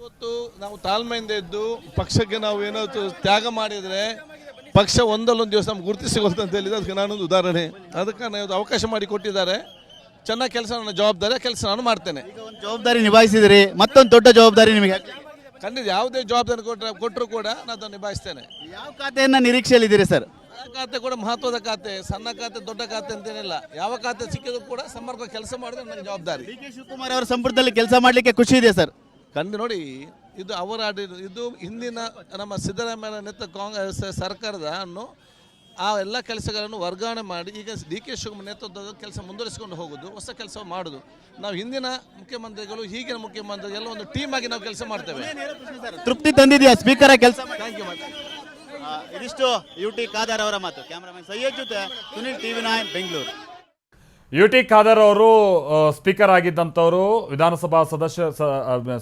ಇವತ್ತು ನಾವು ತಾಳ್ಮೆಯಿಂದ ಇದ್ದು ಪಕ್ಷಕ್ಕೆ ನಾವು ಏನೋ ತ್ಯಾಗ ಮಾಡಿದರೆ ಪಕ್ಷ ಒಂದಲ್ಲೊಂದು ದಿವಸ ನಮ್ಗೆ ಗುರುತಿಸಿಕೊಳ್ತು ಅಂತ ಹೇಳಿದ್ರೆ ಅದಕ್ಕೆ ನಾನೊಂದು ಉದಾಹರಣೆ. ಅದಕ್ಕೆ ನಾನು ಅವಕಾಶ ಮಾಡಿ ಕೊಟ್ಟಿದ್ದಾರೆ, ಚೆನ್ನಾಗಿ ಕೆಲಸ, ನನ್ನ ಜವಾಬ್ದಾರಿ ಕೆಲಸ ನಾನು ಮಾಡ್ತೇನೆ. ಈಗ ಒಂದು ಜವಾಬ್ದಾರಿ ನಿಭಾಯಿಸಿದಿರಿ, ಮತ್ತೊಂದು ದೊಡ್ಡ ಜವಾಬ್ದಾರಿ ನಿಮಗೆ ಖಂಡಿತ ಯಾವುದೇ ಜವಾಬ್ದಾರಿ ಕೊಟ್ಟರು ಕೂಡ ನಾನು ಅದನ್ನು ನಿಭಾಯಿಸ್ತೇನೆ. ಯಾವ ಖಾತೆಯನ್ನ ನಿರೀಕ್ಷೆಯಲ್ಲಿದ್ದೀರಿ ಸರ್? ಆ ಖಾತೆ ಕೂಡ ಮಹತ್ವದ ಖಾತೆ, ಸಣ್ಣ ಖಾತೆ ದೊಡ್ಡ ಖಾತೆ ಅಂತೇನಿಲ್ಲ. ಯಾವ ಖಾತೆ ಸಿಕ್ಕಿದ್ರು ಕೂಡ ಸಮರ್ಪಕ ಕೆಲಸ ಮಾಡಿದ್ರೆ ನನ್ನ ಜವಾಬ್ದಾರಿ. ಡಿ ಕೆ ಶಿವಕುಮಾರ್ ಅವರ ಸಂಪುಟದಲ್ಲಿ ಕೆಲಸ ಮಾಡಲಿಕ್ಕೆ ಖುಷಿ ಇದೆ ಸರ್? ನೋಡಿ, ಇದು ಅವರ ಇದು ಹಿಂದಿನ ನಮ್ಮ ಸಿದ್ದರಾಮಯ್ಯ ನೇತೃತ್ವ ಕಾಂಗ್ರೆಸ್ ಸರ್ಕಾರದ ಆ ಎಲ್ಲ ಕೆಲಸಗಳನ್ನು ವರ್ಗಾವಣೆ ಮಾಡಿ ಈಗ ಡಿ ಕೆ ಶಿವಕುಮಾರ್ ನೇತೃತ್ವದ ಕೆಲಸ ಮುಂದುವರಿಸಿಕೊಂಡು ಹೋಗೋದು, ಹೊಸ ಕೆಲಸ ಮಾಡೋದು. ನಾವು ಹಿಂದಿನ ಮುಖ್ಯಮಂತ್ರಿಗಳು ಈಗಿನ ಮುಖ್ಯಮಂತ್ರಿಗಳು ಎಲ್ಲ ಒಂದು ಟೀಮ್ ಆಗಿ ನಾವು ಕೆಲಸ ಮಾಡ್ತೇವೆ. ತೃಪ್ತಿ ತಂದಿದೆಯಾ ಸ್ಪೀಕರ್ ಕೆಲಸ? Thank you. ಇದಿಷ್ಟು ಯುಟಿ ಖಾದರ್ ಅವರ ಮಾತು. ಕ್ಯಾಮರಾಮನ್ ಸೈಯದ್ ಜೊತೆ ಸುನಿಲ್, TV9 ಬೆಂಗಳೂರು. ಯುಟಿ ಖಾದರ್ ಅವರು ಸ್ಪೀಕರ್ ಆಗಿದ್ದಂಥವರು, ವಿಧಾನಸಭಾ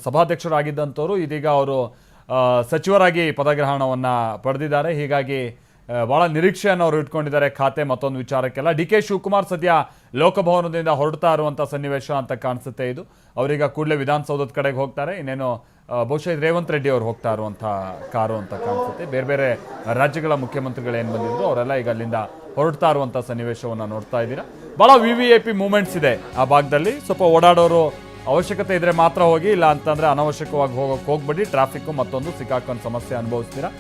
ಸಭಾಧ್ಯಕ್ಷರಾಗಿದ್ದಂಥವರು. ಇದೀಗ ಅವರು ಸಚಿವರಾಗಿ ಪದಗ್ರಹಣವನ್ನು ಪಡೆದಿದ್ದಾರೆ. ಹೀಗಾಗಿ ಭಾಳ ನಿರೀಕ್ಷೆಯನ್ನು ಅವರು ಇಟ್ಕೊಂಡಿದ್ದಾರೆ ಖಾತೆ ಮತ್ತೊಂದು ವಿಚಾರಕ್ಕೆಲ್ಲ. ಡಿ ಕೆ ಶಿವಕುಮಾರ್ ಸದ್ಯ ಲೋಕಭವನದಿಂದ ಹೊರಡ್ತಾ ಇರುವಂಥ ಸನ್ನಿವೇಶ ಅಂತ ಕಾಣಿಸುತ್ತೆ. ಇದು ಅವರೀಗ ಕೂಡಲೇ ವಿಧಾನಸೌಧದ ಕಡೆಗೆ ಹೋಗ್ತಾರೆ. ಇನ್ನೇನು ಬಹುಶಃ ರೇವಂತ್ ರೆಡ್ಡಿ ಅವರು ಹೋಗ್ತಾ ಇರುವಂಥ ಕಾರು ಅಂತ ಕಾಣಿಸುತ್ತೆ. ಬೇರೆ ಬೇರೆ ರಾಜ್ಯಗಳ ಮುಖ್ಯಮಂತ್ರಿಗಳು ಏನು ಬಂದಿದ್ರು ಅವರೆಲ್ಲ ಈಗ ಅಲ್ಲಿಂದ ಹೊರಡ್ತಾ ಇರುವಂಥ ಸನ್ನಿವೇಶವನ್ನು ನೋಡ್ತಾ ಇದ್ದೀರಾ. ಭಾಳ VVIP ಮೂಮೆಂಟ್ಸ್ ಇದೆ ಆ ಭಾಗದಲ್ಲಿ. ಸ್ವಲ್ಪ ಓಡಾಡೋರು ಅವಶ್ಯಕತೆ ಇದ್ದರೆ ಮಾತ್ರ ಹೋಗಿ, ಇಲ್ಲ ಅಂತಂದರೆ ಅನವಶ್ಯಕವಾಗಿ ಹೋಗ್ಬೇಡಿ. ಟ್ರಾಫಿಕ್ಕು ಮತ್ತೊಂದು ಸಿಕ್ಕಾಕೊಂಡು ಸಮಸ್ಯೆ ಅನುಭವಿಸ್ತೀರಾ.